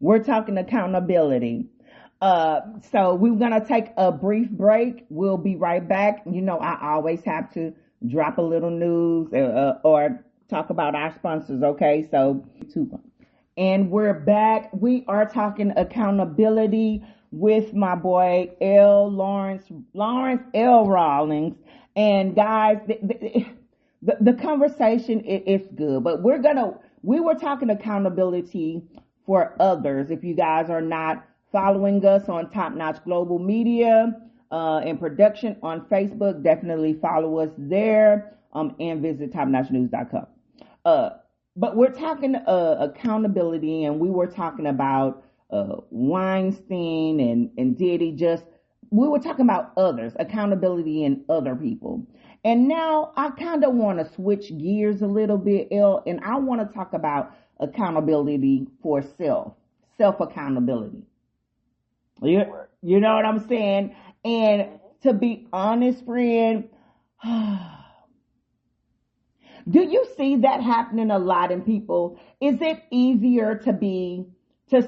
We're talking accountability. So we're going to take a brief break. We'll be right back. You know, I always have to drop a little news or talk about our sponsors. Okay. So, and we're back. We are talking accountability with my boy Lawrence L. Rawlings. And guys, the conversation is good, but we were talking accountability for others. If you guys are not following us on Top Notch Global Media and Production on Facebook, definitely follow us there and visit topnotchnews.com. But we're talking accountability, and we were talking about Weinstein and Diddy. We were talking about others, accountability in other people. And now I kind of want to switch gears a little bit, and I want to talk about accountability for self accountability. You know what I'm saying? And to be honest, friend, do you see that happening a lot in people? Is it easier to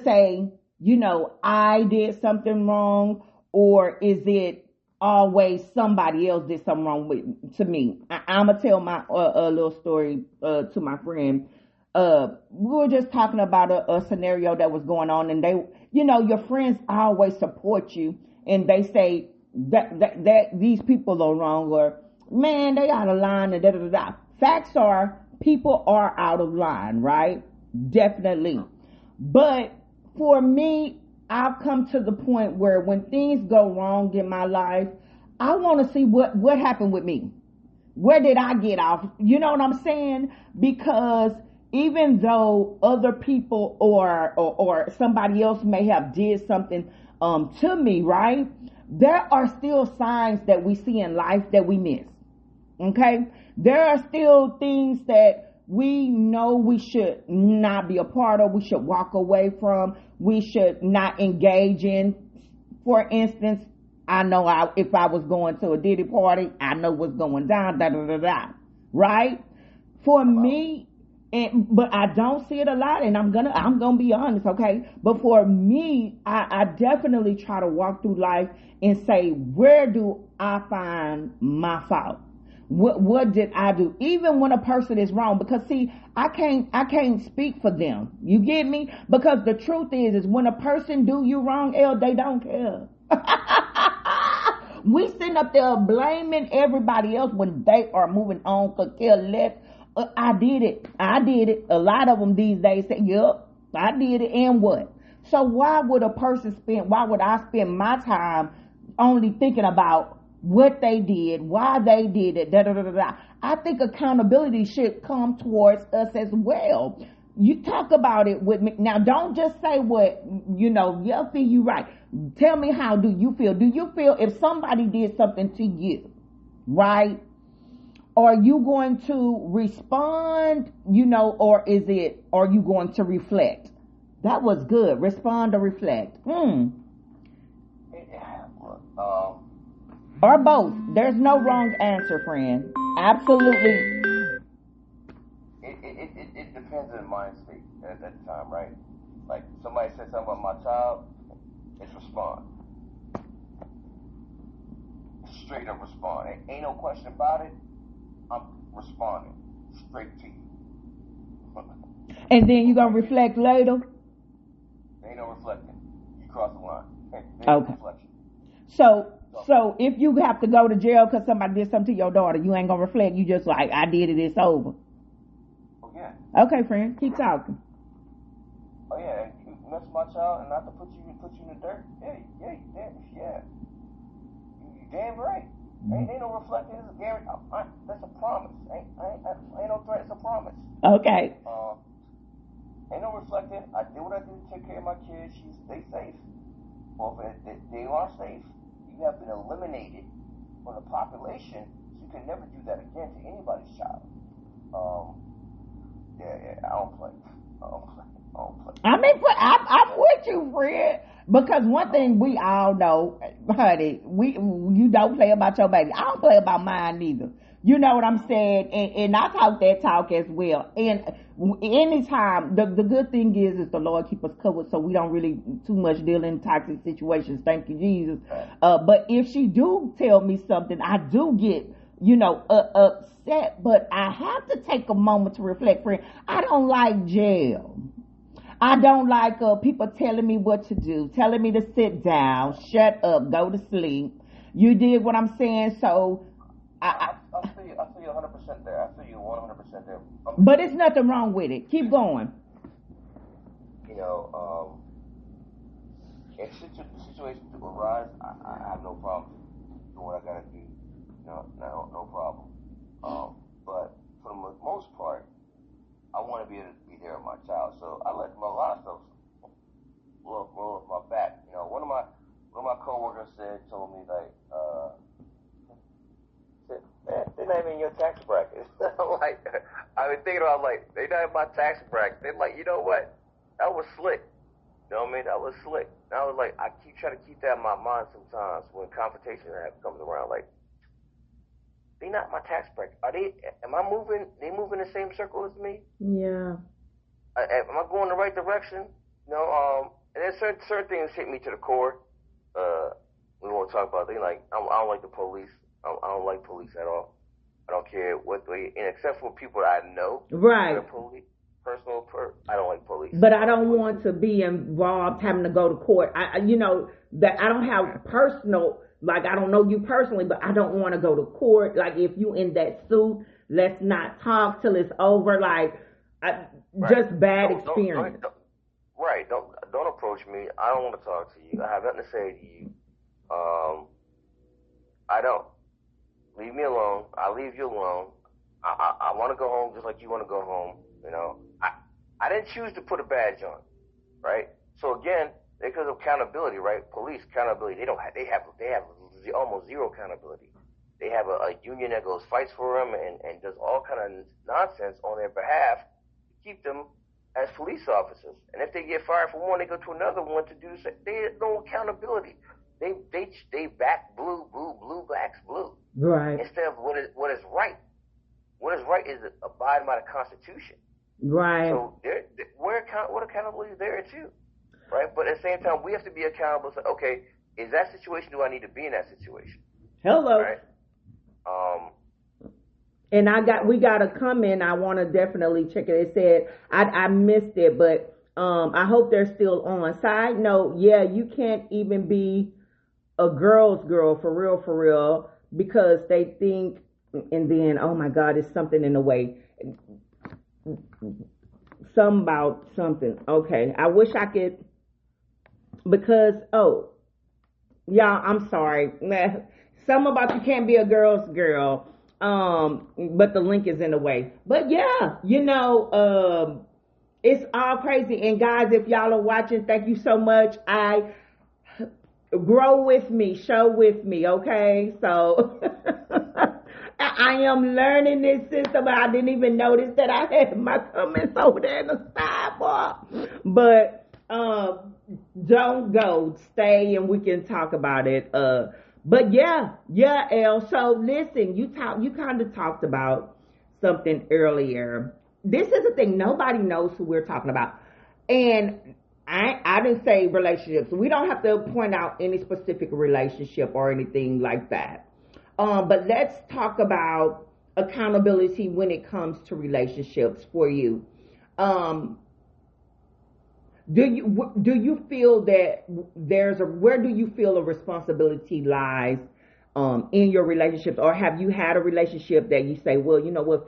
say, you know, I did something wrong, or is it always somebody else did something wrong to me? I'm going to tell my a little story to my friend. We were just talking about a scenario that was going on, and they, you know, your friends always support you, and they say that these people are wrong, or man, they out of line, and da da da. Facts are, people are out of line, right? Definitely. But for me, I've come to the point where when things go wrong in my life, I want to see what happened with me. Where did I get off? You know what I'm saying? Because even though other people or somebody else may have did something to me, right? There are still signs that we see in life that we miss. Okay? There are still things that we know we should not be a part of. We should walk away from. We should not engage in. For instance, I know if I was going to a Diddy party, I know what's going down, da da da da. Right? For me, but I don't see it a lot, and I'm gonna be honest, okay? But for me, I definitely try to walk through life and say, where do I find my fault? What did I do? Even when a person is wrong, because see, I can't speak for them. You get me? Because the truth is when a person do you wrong, they don't care. We sitting up there blaming everybody else when they are moving on, could care less. I did it. A lot of them these days say, yep, I did it, and what? So why would I spend my time only thinking about what they did, why they did it, da da da da da? I think accountability should come towards us as well. You talk about it with me. Now, don't just say what, you know, yeah, feel you right. Tell me, how do you feel? Do you feel if somebody did something to you, right? Are you going to respond, you know, or are you going to reflect? That was good. Respond or reflect. Or both. There's no wrong answer, friend. Absolutely. It depends on the mind state at that time, right? Like somebody said something about my child, it's respond. Straight up respond. Ain't no question about it. I'm responding straight to you. And then you gonna reflect later? Ain't no reflecting. You cross the line. Okay. Reflection. So if you have to go to jail because somebody did something to your daughter, you ain't gonna reflect. You just like, I did it. It's over. Oh yeah. Okay, friend. Keep talking. Oh yeah. You mess with my child and not to put you in the dirt. Yeah. You damn right. Ain't no reflecting. This is guarantee. That's a promise. Ain't no threat. It's a promise. Okay. Ain't no reflecting. I did what I did to take care of my kids. They safe. Well, if they are safe, you have been eliminated from the population, so you can never do that again to anybody's child. I don't play. I mean, I'm with you, Fred. Because one thing we all know, honey, you don't play about your baby. I don't play about mine neither. You know what I'm saying? And I talk that talk as well. And anytime, the good thing is the Lord keep us covered so we don't really too much deal in toxic situations. Thank you, Jesus. But if she do tell me something, I do get, upset. But I have to take a moment to reflect, friend. I don't like jail. I don't like people telling me what to do, telling me to sit down, shut up, go to sleep. You dig what I'm saying? So I feel you 100% there. I feel you 100% there. But it's nothing wrong with it. Keep going. You know, if situations arise, I have no problem doing what I gotta do. No problem. But for the most part, I want to be able to be there with my child. So I let a lot of stuff roll off my back. You know, one of my coworkers told me like, they're not even in your tax bracket. Like, I've been thinking about, like, they're not in my tax bracket. They're like, you know what? That was slick. You know what I mean? That was slick. And I was like, I keep trying to keep that in my mind sometimes when confrontation comes around. Like, they're not my tax bracket. Am I moving? They moving in the same circle as me? Yeah. Am I going the right direction? And then certain things hit me to the core. We won't talk about it. Like, I don't like the police. I don't like police at all. I don't care what they, and except for people that I know. Right. Police, I don't like police. But I don't want to be involved having to go to court. That I don't have personal, like, I don't know you personally, but I don't want to go to court. Like, if you in that suit, let's not talk till it's over. Like, just bad experience. Don't approach me. I don't want to talk to you. I have nothing to say to you. I don't. Leave me alone. I leave you alone. I want to go home just like you want to go home. I didn't choose to put a badge on, right? So again, because of accountability, right? Police accountability. They have almost zero accountability. They have a union that goes fights for them and does all kind of nonsense on their behalf to keep them as police officers. And if they get fired from one, they go to another one to do the same. There's no accountability. They back blue backs blue. Right. Instead of what is right. What is right is abiding by the Constitution. Right. So what accountability is there too, right? But at the same time, we have to be accountable. So, okay, is that situation? Do I need to be in that situation? Hello. Right. And we got a comment. I want to definitely check it. It said I missed it, but I hope they're still on. Side note, yeah, you can't even be a girl's girl for real, because they think, and then, oh my God, it's something in the way. Some about something. Okay. I wish I could, because, y'all, I'm sorry. Some about you can't be a girl's girl. But the link is in the way. But yeah, it's all crazy. And guys, if y'all are watching, thank you so much. Grow with me, show with me, okay? So I am learning this system. I didn't even notice that I had my comments over there in the sidebar. But don't go. Stay and we can talk about it. But yeah, Elle. So listen, you kind of talked about something earlier. This is the thing. Nobody knows who we're talking about. And I didn't say relationships. We don't have to point out any specific relationship or anything like that. But let's talk about accountability when it comes to relationships for you. Do you feel that where do you feel a responsibility lies in your relationships, or have you had a relationship that you say, well, you know what,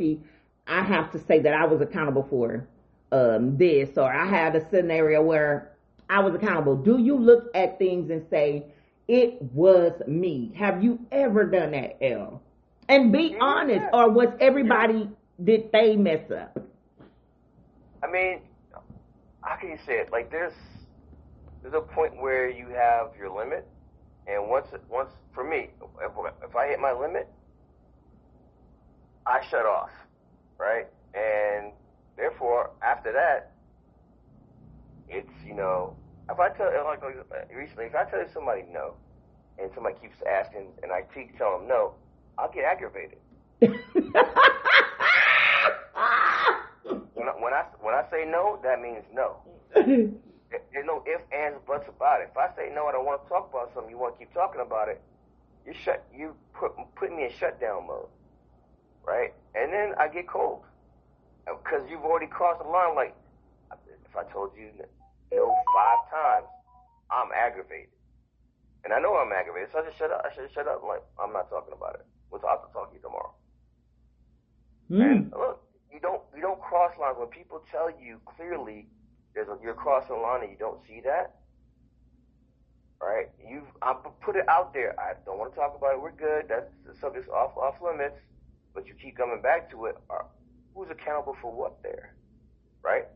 I have to say that I was accountable for this, or I had a scenario where I was accountable? Do you look at things and say, it was me? Have you ever done that, Elle? And be honest, or was everybody, did they mess up? I mean, how can you say it? Like, there's a point where you have your limit, and once for me, if I hit my limit, I shut off, right? And therefore, after that, it's, if I tell, like recently, if I tell somebody no, and somebody keeps asking, and I keep telling them no, I'll get aggravated. When I say no, that means no. There's no ifs, ands, buts about it. If I say no, I don't want to talk about something, you want to keep talking about it, you put me in shutdown mode, right? And then I get cold because you've already crossed the line. Like if I told you no 5 times, I'm aggravated, and I know I'm aggravated, so I just shut up. I should shut up. I'm like, I'm not talking about it. I'll have to talk to you tomorrow. And look, you don't cross lines when people tell you clearly you're crossing a line and you don't see that. Right? I put it out there. I don't want to talk about it. We're good. That's the subject's off limits. But you keep coming back to it. Who's accountable for what there? Right?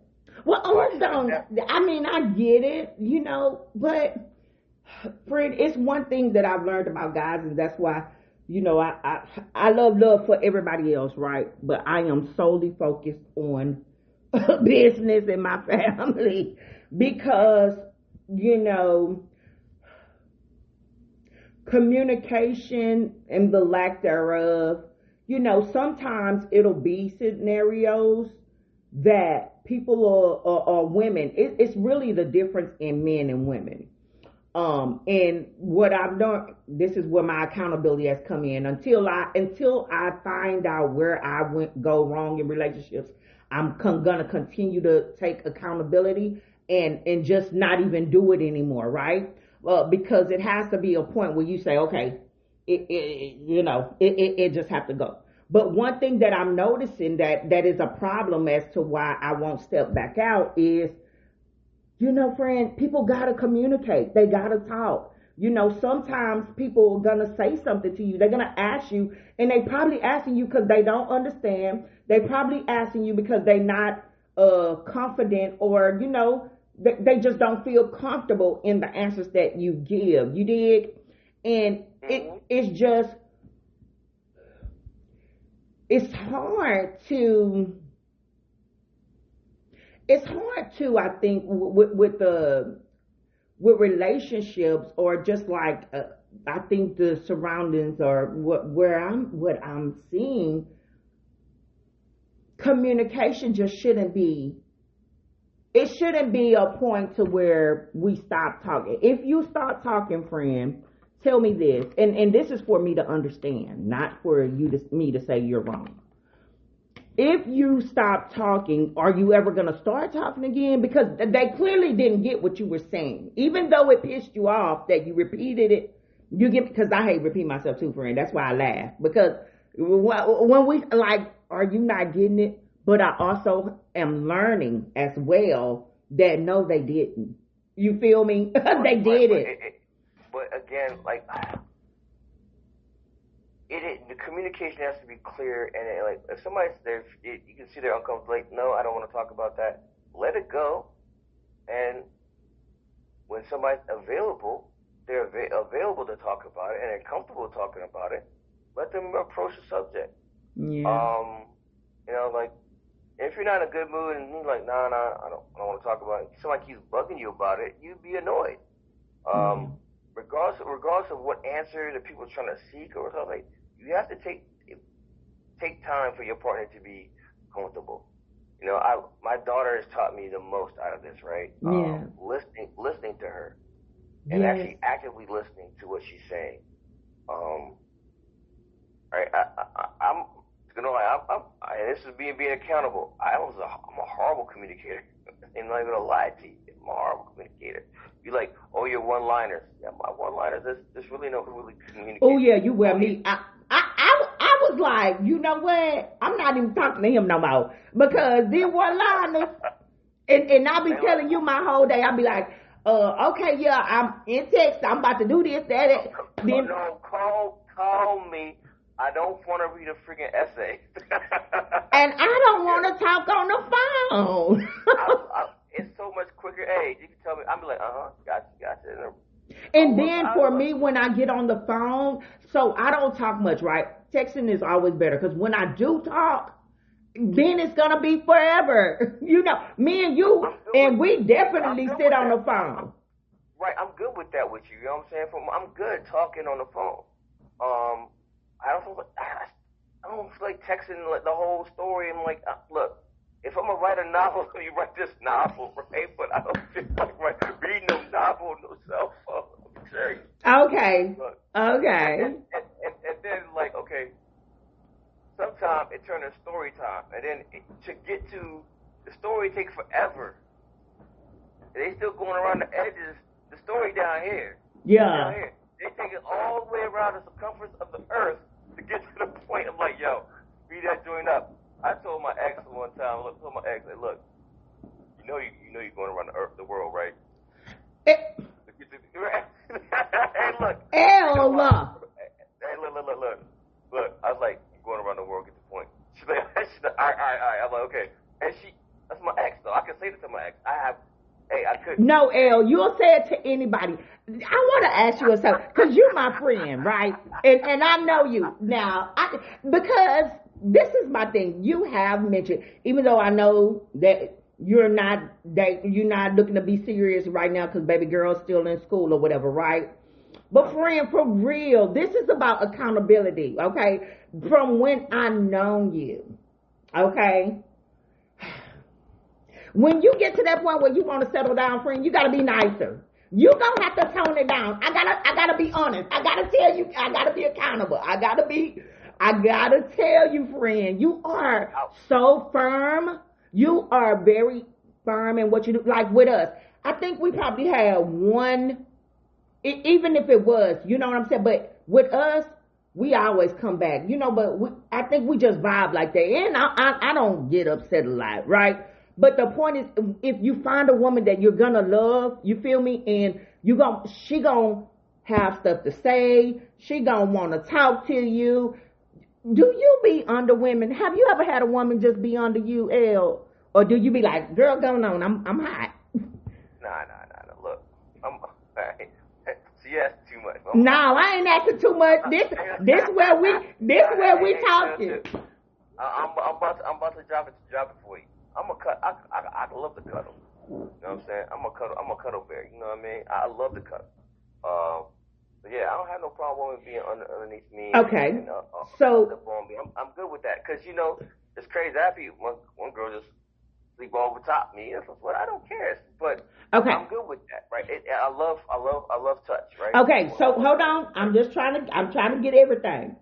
Well, hold on. I mean, I get it, but friend, it's one thing that I've learned about guys, and that's why, I love for everybody else, right? But I am solely focused on business and my family because, communication and the lack thereof, sometimes it'll be scenarios that people are women. It's really the difference in men and women. And what I've done, this is where my accountability has come in. Until I find out where I go wrong in relationships, I'm gonna continue to take accountability and just not even do it anymore, right? Because it has to be a point where you say, okay, it just have to go. But one thing that I'm noticing that is a problem as to why I won't step back out is, friend, people gotta communicate. They gotta talk. Sometimes people are gonna say something to you. They're gonna ask you, and they probably asking you because they don't understand. They probably asking you because they're not confident, or they just don't feel comfortable in the answers that you give. You dig? And it's hard to. It's hard to, I think, with relationships, or just like I think the surroundings, or what I'm seeing. Communication just shouldn't be. It shouldn't be a point to where we stop talking. If you start talking, friend, tell me this, and this is for me to understand, not for me to say you're wrong. If you stop talking, are you ever going to start talking again? Because they clearly didn't get what you were saying. Even though it pissed you off that you repeated it, because I hate repeating myself too, friend. That's why I laugh. Because when we, like, are you not getting it? But I also am learning as well that no, they didn't. You feel me? They did it. But again, like, the communication has to be clear, and like if somebody's there, you can see they're uncomfortable. Like, no, I don't want to talk about that. Let it go, and when somebody's available, they're available to talk about it, and they're comfortable talking about it. Let them approach the subject. Yeah. Like if you're not in a good mood and you're like, nah, I don't want to talk about it. Somebody keeps bugging you about it, you'd be annoyed. Regardless of what answer the people are trying to seek or something. You have to take time for your partner to be comfortable. My daughter has taught me the most out of this, right? Yeah. Listening to her, and actually actively listening to what she's saying. Right? I'm and this is being accountable. I'm a horrible communicator. I'm not gonna lie to you. I'm a horrible communicator. You're like, oh, your one-liners. Yeah, my one-liners. There's really no really communication. Oh yeah, you wear me. I was like, you know what? I'm not even talking to him no more because these one-liners, and I'll be telling you my whole day. I'll be like, okay, yeah, I'm in text. I'm about to do this, that. Then no, call me. I don't want to read a freaking essay. And I don't want to talk on the phone. It's so much quicker. Hey, you can tell me. I'm like, gotcha. And then for me, when I get on the phone, so I don't talk much, right? Texting is always better because when I do talk, then it's going to be forever. Me and you, and we definitely sit on the phone. Right, I'm good with that with you. You know what I'm saying? I'm good talking on the phone. I don't I don't feel like texting like the whole story. I'm like, look, if I'm gonna write a novel, you write this novel, right? But I don't feel like reading no novel, no cell phone. I'm serious. Okay. Look, Okay. and then like, okay, sometimes it turns into story time, and then to get to the story takes forever. They still going around the edges. The story down here. Down Yeah. here. They take it all the way around the circumference of the earth to get to the point of like, yo, speed that joint up. I told my ex one time, look, you're going around the world, right? Eh, Hey, look. You know what? Ella. Hey, look. I was like, you're going around the world, get the point. She's like, all right. I'm like, okay. And that's my ex, though. I can say this to my ex. I could. No, Elle, you'll say it to anybody. I want to ask you something, because you're my friend, right? And I know you. Now, because this is my thing. You have mentioned, even though I know that you're not looking to be serious right now because baby girl's still in school or whatever, right? But friend, for real, this is about accountability, okay? From when I known you, okay? When you get to that point where you want to settle down, friend, you gotta be nicer. You gonna have to tone it down. I gotta be honest. I gotta tell you, I gotta be accountable. I gotta tell you, friend, you are so firm. You are very firm in what you do. Like with us, I think we probably had one, even if it was, you know what I'm saying? But with us, we always come back, but I think we just vibe like that. And I don't get upset a lot, right? But the point is, if you find a woman that you're gonna love, you feel me, and she gonna have stuff to say, she gonna want to talk to you. Do you be under women? Have you ever had a woman just be under you, L, or do you be like, girl, going on? I'm hot. Nah. Look, she asked too much. No, I ain't asking too much. This where we talking. I'm about to drop it for you. I love to cuddle. You know what I'm saying? I'm a cuddle bear. You know what I mean? I love to cuddle. But yeah, I don't have no problem with being underneath me. Okay. And, so on me. I'm good with that because it's crazy. I have one girl just sleep over top me. But I don't care. But okay, I'm good with that, right? I love touch, right? Okay, so hold on. I'm trying to get everything.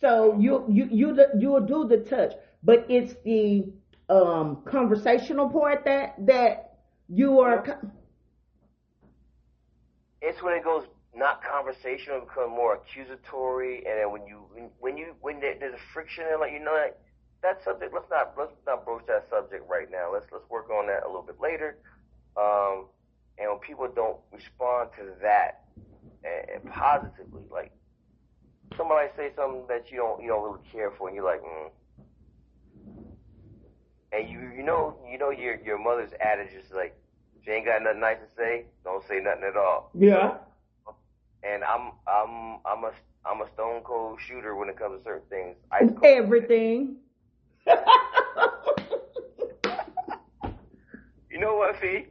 So you'll do the touch, but it's the conversational part that you are. It's when it goes not conversational, become more accusatory, and then when there's a friction, and like that subject. Let's not broach that subject right now. Let's work on that a little bit later. And when people don't respond to that and positively, like somebody say something that you don't really care for, and you're like, and you know your mother's adage is like, if you ain't got nothing nice to say, don't say nothing at all. Yeah. And I'm a stone cold shooter when it comes to certain things. Everything. You know what, Fee?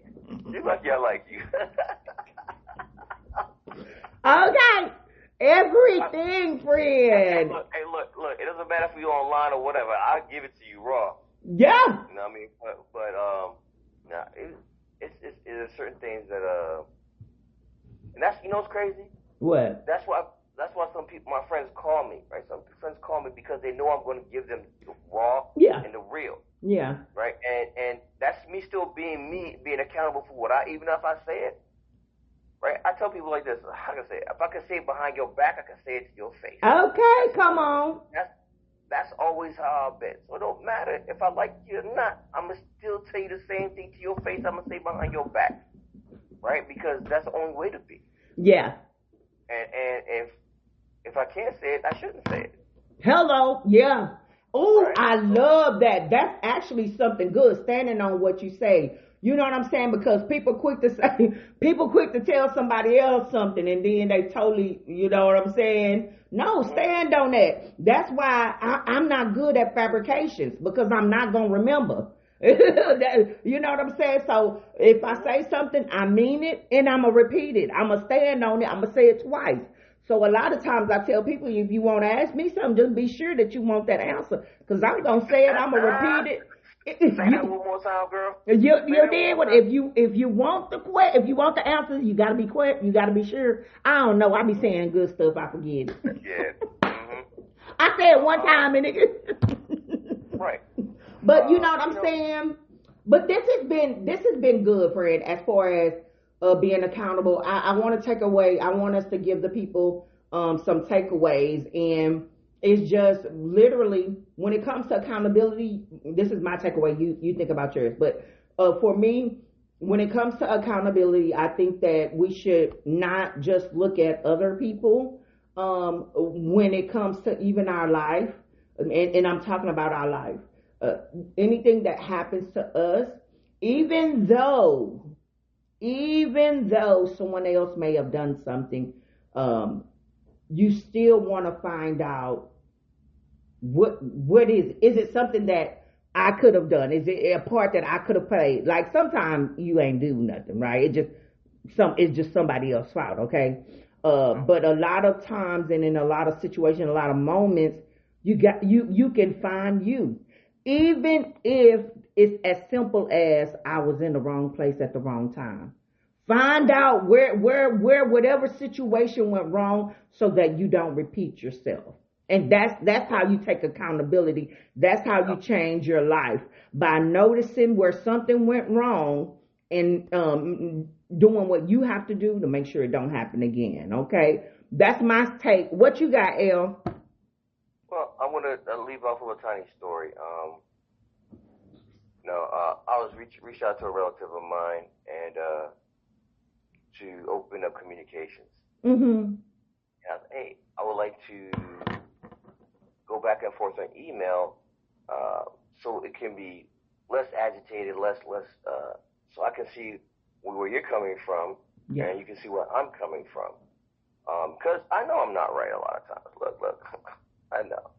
You're lucky I like you. Okay. Everything, friend. Hey, look. It doesn't matter if you're online or whatever. I'll give it to you raw. Yeah. You know what I mean? But nah, it's certain things that and that's what's crazy. What? That's why some people, my friends, call me, right? Some friends call me because they know I'm going to give them the raw and the real. Yeah. Right? And that's me still being me, being accountable for even if I say it. Right? I tell people like this, how can I say it? If I can say it behind your back, I can say it to your face. Okay, come on. That's always how I've been. So it don't matter if I like you or not. I'm going to still tell you the same thing to your face I'm going to say behind your back. Right? Because that's the only way to be. Yeah. And if I can't say it, I shouldn't say it. Hello. Yeah. Oh, right? I love that. That's actually something good, standing on what you say. You know what I'm saying? Because people quick to tell somebody else something, and then they totally, you know what I'm saying? No, stand on that. That's why I'm not good at fabrications, because I'm not going to remember. You know what I'm saying? So if I say something, I mean it, and I'm going to repeat it. I'm going to stand on it. I'm going to say it twice. So a lot of times I tell people, if you want to ask me something, just be sure that you want that answer, because I'm gonna say it. I'm gonna repeat it. Say that one more time, girl. You did what? If you want if you want the answer, you gotta be quick. You gotta be sure. I don't know. I be saying good stuff. I forget it. Yeah. Mm-hmm. I said it one time and it. Right. But you know what I'm saying. But this has been good, Fred, as far as being accountable. I want to take away. I want us to give the people some takeaways, and it's just literally when it comes to accountability. This is my takeaway. You think about yours, but for me, when it comes to accountability, I think that we should not just look at other people when it comes to even our life, and I'm talking about our life. Anything that happens to us, even though someone else may have done something, you still want to find out what is it something that I could have done? Is it a part that I could have played? Like sometimes you ain't do nothing, right? It's just somebody else's fault, okay? But a lot of times and in a lot of situations, a lot of moments, you can find you. Even if it's as simple as I was in the wrong place at the wrong time. Find out where whatever situation went wrong so that you don't repeat yourself. And that's how you take accountability. That's how you change your life, by noticing where something went wrong and doing what you have to do to make sure it don't happen again. Okay, that's my take. What you got, Elle? Well, I want to leave off with a tiny story. I was reached out to a relative of mine and to open up communications. Mm-hmm. And I said, hey, I would like to go back and forth on email so it can be less agitated, less so I can see where you're coming from, yeah, and you can see where I'm coming from. Because I know I'm not right a lot of times. Look, I know.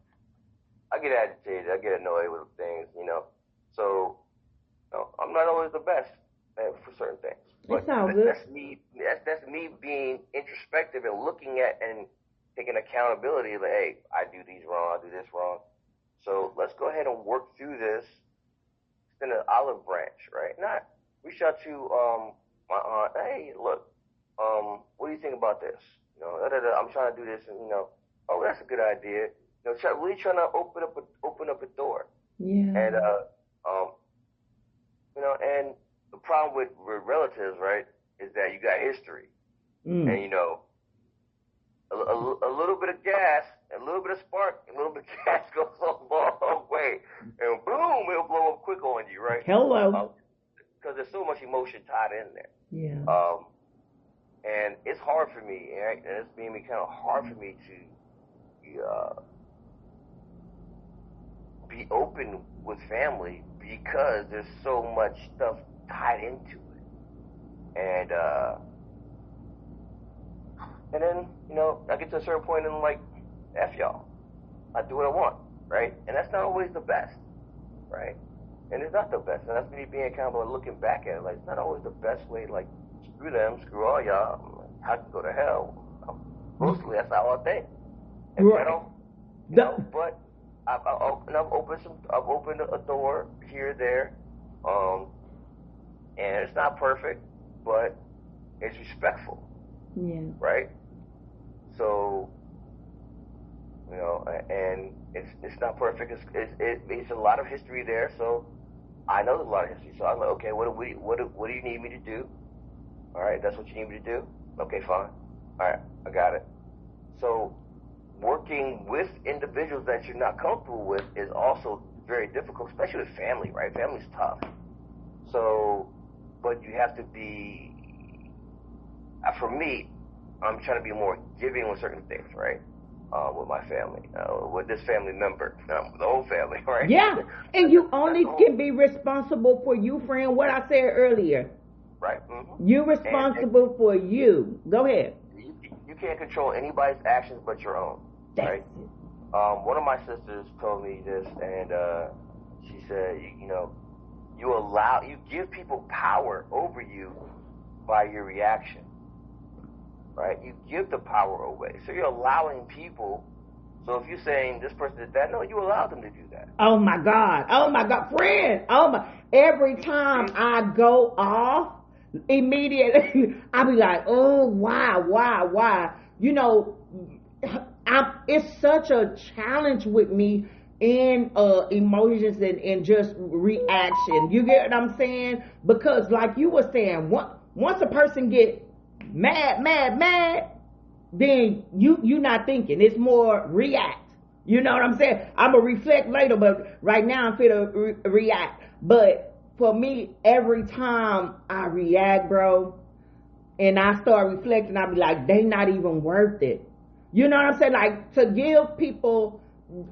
I get agitated. I get annoyed with things, So, I'm not always the best for certain things. But that's me. That's me being introspective and looking at and taking accountability. Like, hey, I do these wrong. I do this wrong. So let's go ahead and work through this. Extend an olive branch, right? Not reach out to my aunt. Hey, look, what do you think about this? I'm trying to do this, and oh, that's a good idea. Really trying to open up a door. Yeah. And and the problem with relatives, right, is that you got history, and a little bit of gas, a little bit of spark, a little bit of gas goes a long way, and boom, it'll blow up quick on you, right? Hello. Because there's so much emotion tied in there. Yeah. And it's hard for me, right? And it's being kind of hard for me to be open with family because there's so much stuff tied into it. And then, I get to a certain point and I'm like, F y'all. I do what I want, right? And that's not always the best, right? And it's not the best. And that's me being accountable and looking back at it. Like, it's not always the best way. Like, screw them, screw all y'all. I can go to hell. Mostly, that's how I think. And right. But I've opened a door here or there, and it's not perfect, but it's respectful. Yeah. Right. So, and it's not perfect. It's a lot of history there. So I know there's a lot of history. So I'm like, okay, what do you need me to do? All right, that's what you need me to do. Okay, fine. All right, I got it. So working with individuals that you're not comfortable with is also very difficult, especially with family, right? Family's tough. So, but you have to be, for me, I'm trying to be more giving with certain things, right? With my family, with this family member, the whole family, right? Yeah, and you only can be responsible for you, friend. What I said earlier. Right. Mm-hmm. You're responsible for you. Go ahead. You can't control anybody's actions but your own, right? One of my sisters told me this, and she said, you give people power over you by your reaction. right? You give the power away. So you're allowing people. So if you're saying this person did that, no, you allowed them to do that. Oh my God, friend, every time I go off, immediately I be like, oh, why? You know, it's such a challenge with me in emotions and just reaction. You get what I'm saying? Because like you were saying, once a person get mad, then you not thinking. It's more react. You know what I'm saying? I'm going to reflect later, but right now I'm fit to react. But for me, every time I react, bro, and I start reflecting, I'll be like, they not even worth it. You know what I'm saying? Like, to give people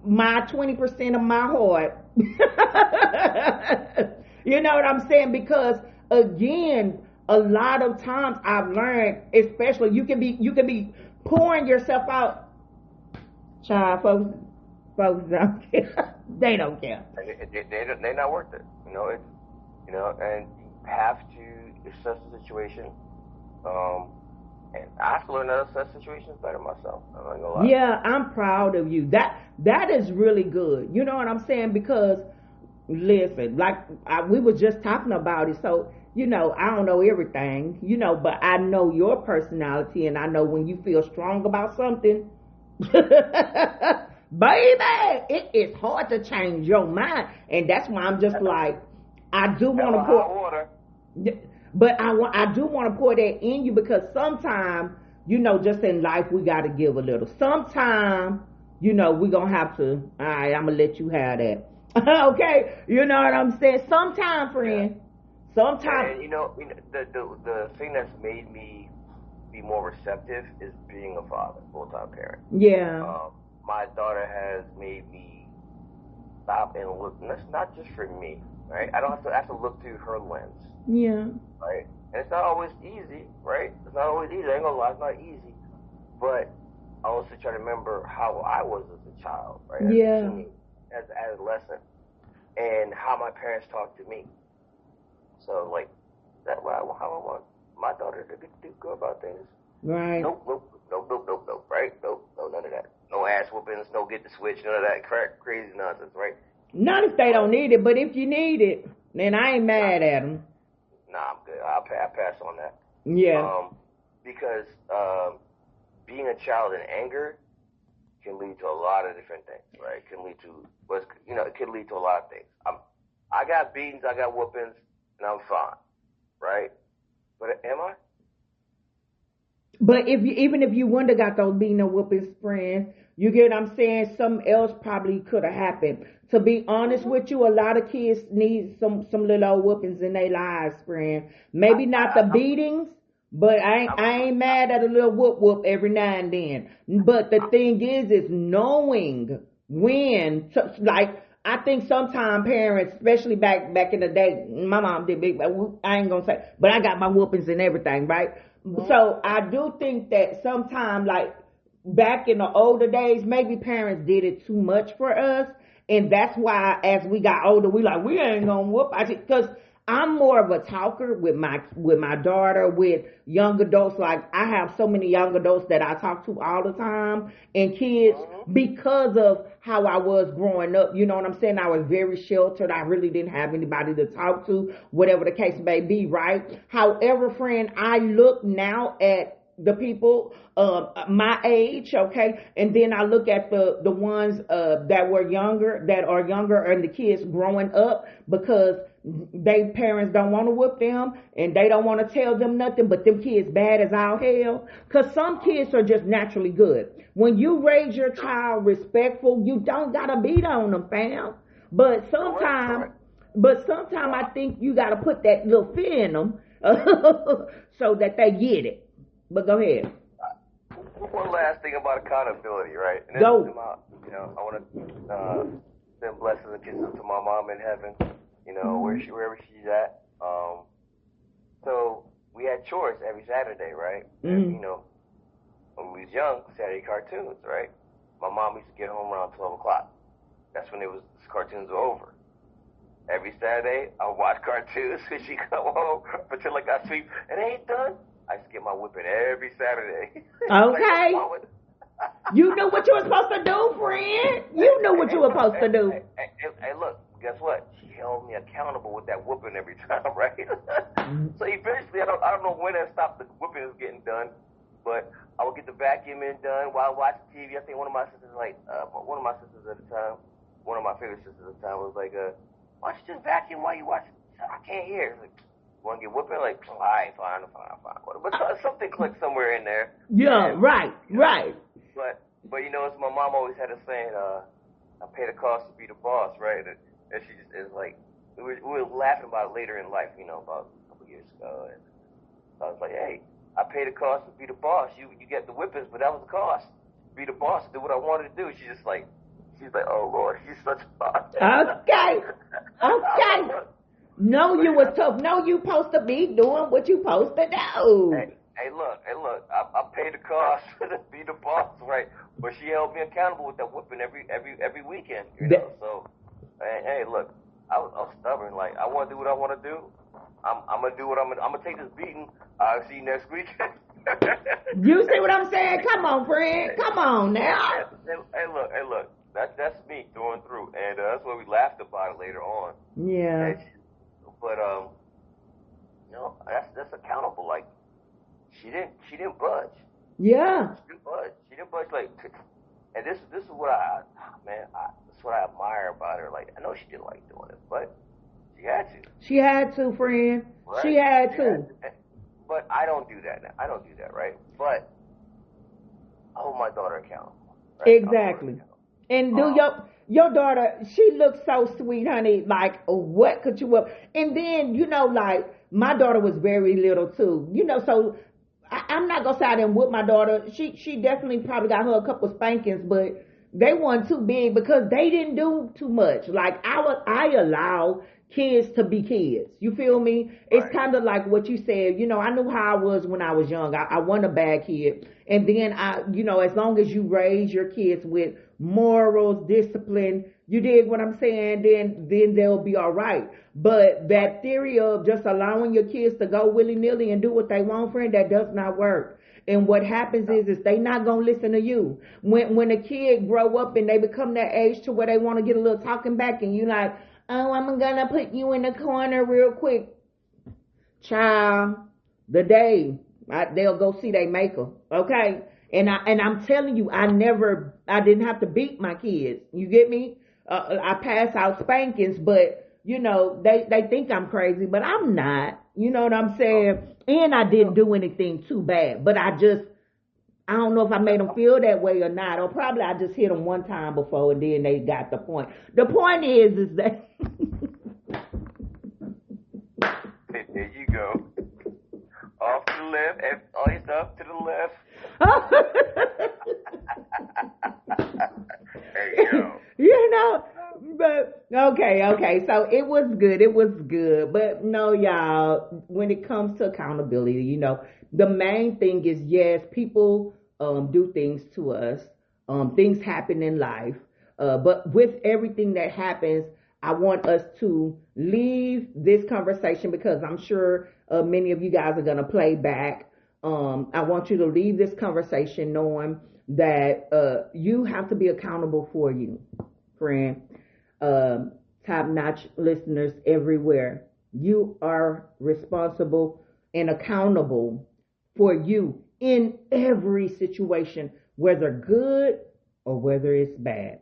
my 20% of my heart. You know what I'm saying? Because, again, a lot of times I've learned, especially you can be pouring yourself out. Child, folks don't care. They don't care. They're not worth it. You know, and you have to assess the situation. And I have to learn how to assess situations better myself. I'm not gonna lie. Yeah, I'm proud of you. That is really good. You know what I'm saying? Because listen, like we were just talking about it. So, you know, I don't know everything, you know, but I know your personality, and I know when you feel strong about something, baby, it is hard to change your mind. And that's why I'm just like, I do want to pour, but I do want to pour that in you, because sometimes, you know, just in life we got to give a little. Sometimes, you know, we gonna have to. All right, I'm gonna let you have that. Okay, you know what I'm saying? Sometimes, friend. Sometimes. And you know, the thing that's made me be more receptive is being a father, full-time parent. Yeah. My daughter has made me stop and look. And that's not just for me, right? I don't have to look through her lens. Yeah. Right? And it's not always easy, right? It's not always easy. I ain't gonna lie, it's not easy. But I also try to remember how I was as a child, right? Yeah. As an adolescent, and how my parents talked to me. So, like, that's how I want my daughter to go about things. Right. Nope, right? Nope, no, none of that. No ass whoopings, no get the switch, none of that crazy nonsense, right? Not if they don't need it, but if you need it, then I ain't mad at them. Nah, I'm good. I'll pass on that. Yeah. Because being a child in anger can lead to a lot of different things, right? It can lead to a lot of things. I got beatings, I got whoopings, and I'm fine, right? But am I? But even if you wouldn't have got those beating and whoopings, friend, you get what I'm saying? Something else probably could have happened. To be honest with you, a lot of kids need some little old whoopings in their lives, friend. Maybe not the beatings, but I ain't mad at a little whoop every now and then. But the thing is knowing when, like, I think sometimes parents, especially back in the day, my mom did big, I ain't gonna say, but I got my whoopings and everything, right? So I do think that sometimes, like back in the older days, maybe parents did it too much for us. And that's why as we got older, we ain't gonna whoop. Because I'm more of a talker with my daughter, with young adults. Like, I have so many young adults that I talk to all the time, and kids, because of how I was growing up. You know what I'm saying? I was very sheltered. I really didn't have anybody to talk to, whatever the case may be, right? However, friend, I look now at the people my age, okay, and then I look at the ones that are younger, and the kids growing up, because they parents don't want to whoop them, and they don't want to tell them nothing, but them kids bad as all hell. Because some kids are just naturally good. When you raise your child respectful, you don't gotta beat on them, fam. But sometimes I think you gotta put that little fear in them so that they get it. But go ahead. One last thing about accountability, right? And go. I want to send blessings and kisses to my mom in heaven. You know, wherever she's at. So we had chores every Saturday, right? And, you know, when we was young, Saturday cartoons, right? My mom used to get home around 12 o'clock. That's when cartoons were over. Every Saturday, I would watch cartoons, and she come home until I got sleep, and it ain't done. I used to get my whipping every Saturday. Okay. Like, You knew what you were supposed to do, friend. You knew what you were supposed to do. Hey, look, guess what? She held me accountable with that whooping every time, right? So eventually, I don't know when that stopped. The whooping was getting done, but I would get the vacuuming done while watching TV. I think one of my sisters, one of my sisters at the time, one of my favorite sisters at the time, was like, "Why don't you just vacuum while you watch?" I can't hear. Like, want to get whooping? Like, all right, fine. But something clicked somewhere in there. Yeah, And, right. But you know, as my mom always had a saying, I pay the cost to be the boss, right? And she just is like, we were laughing about it later in life, you know, about a couple years ago. And I was like, hey, I pay the cost to be the boss. You get the whippings, but that was the cost. Be the boss, do what I wanted to do. She's like, oh Lord, she's such a boss. Okay. No, you was tough. No, you supposed to be doing what you supposed to do. Hey, look. I paid the cost to be the boss, right? But she held me accountable with that whooping every weekend, you know. So, hey, look, I was stubborn. Like, I want to do what I want to do. I'm gonna do what I'm gonna take this beating. I'll see you next week. You see what I'm saying? Come on, friend. Come on now. Hey, look. That's me through and through, and that's why we laughed about it later on. Yeah. But you know, that's accountable. Like, she didn't budge. Yeah. She didn't budge. Like, and this is what this is what I admire about her. Like, I know she didn't like doing it, but she had to. She had to, friend. Right? She had to. But I don't do that now. I don't do that, right? But I hold my daughter accountable. Right? Exactly. And do your daughter, she looks so sweet, honey. Like, what could you up? And then, you know, like, my daughter was very little too. You know, so I'm not gonna say I didn't whip my daughter. She definitely probably got her a couple spankings, but they weren't too big because they didn't do too much. Like, I allow kids to be kids. You feel me? It's kind of like what you said. You know, I knew how I was when I was young. I wasn't a bad kid. And then as long as you raise your kids with morals, discipline, you dig what I'm saying, then they'll be all right. But that theory of just allowing your kids to go willy-nilly and do what they want, friend, that does not work. And what happens is they not gonna listen to you. When a kid grow up and they become that age to where they want to get a little talking back, and you like, oh, I'm gonna put you in the corner real quick, child. The day they'll go see their maker, okay? And I'm telling you, I didn't have to beat my kids. You get me? I pass out spankings, but you know they think I'm crazy, but I'm not. You know what I'm saying? And I didn't do anything too bad, but I don't know if I made them feel that way or not, or probably I just hit them one time before and then they got the point. The point is that there you go. Off to the left, and always up to the left. There you go. You know, but okay. So it was good. But no, y'all, when it comes to accountability, you know, the main thing is, yes, people do things to us. Things happen in life. But with everything that happens, I want us to leave this conversation because I'm sure many of you guys are going to play back. I want you to leave this conversation knowing that you have to be accountable for you, friend. Top-notch listeners everywhere. You are responsible and accountable for you in every situation, whether good or whether it's bad.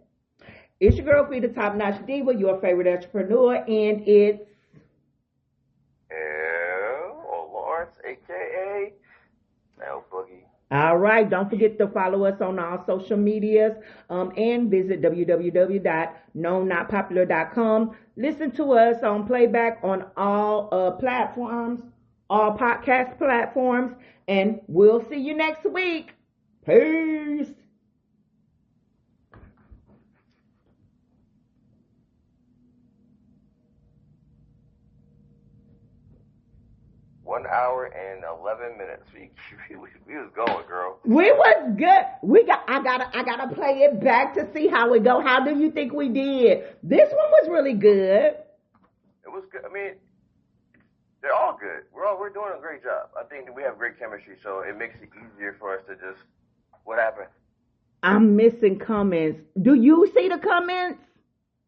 It's your girl, Frida Top-Notch Diva, your favorite entrepreneur, and it's Lawrence, a.k.a. Boogie. All right. Don't forget to follow us on all social medias and visit www.knownnotpopular.com. Listen to us on playback on all platforms, all podcast platforms, and we'll see you next week. Peace. One hour and 11 minutes. We was going, girl. We was good. I gotta play it back to see how it go. How do you think we did? This one was really good. It was good. I mean, They're all good. We're doing a great job. I think that we have great chemistry, so it makes it easier for us to just. What happened? I'm missing comments. Do you see the comments?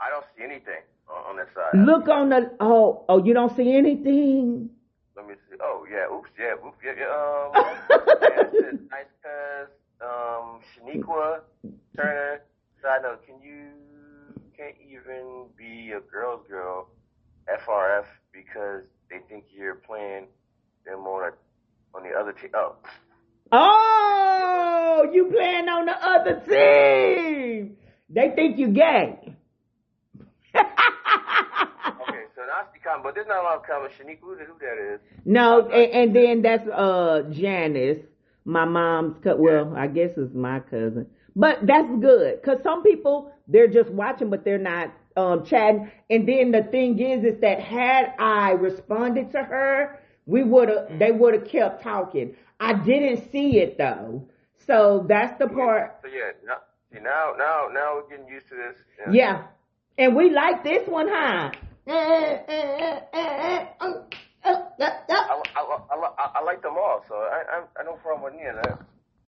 I don't see anything on that side. Look on the. Oh, you don't see anything. Let me see. Oh yeah. Oops. Yeah. Oops. Yeah. Nice cuz. Shaniqua Turner. Side note: can't even be a girl's girl, FRF, because they think you're playing them on the other team. Oh, you playing on the other team. They think you gay. Okay, so that's the comment, but there's not a lot of comments. Shaniqua, who that is? No, and then that's Janice, my mom's well, I guess it's my cousin. But that's good, because some people, they're just watching, but they're not chatting. And then the thing is that had I responded to her, they would have kept talking. I didn't see it though. So that's the part. So yeah, now we're getting used to this. Yeah. And we like this one, huh? I like them all, so I no problem with any of that.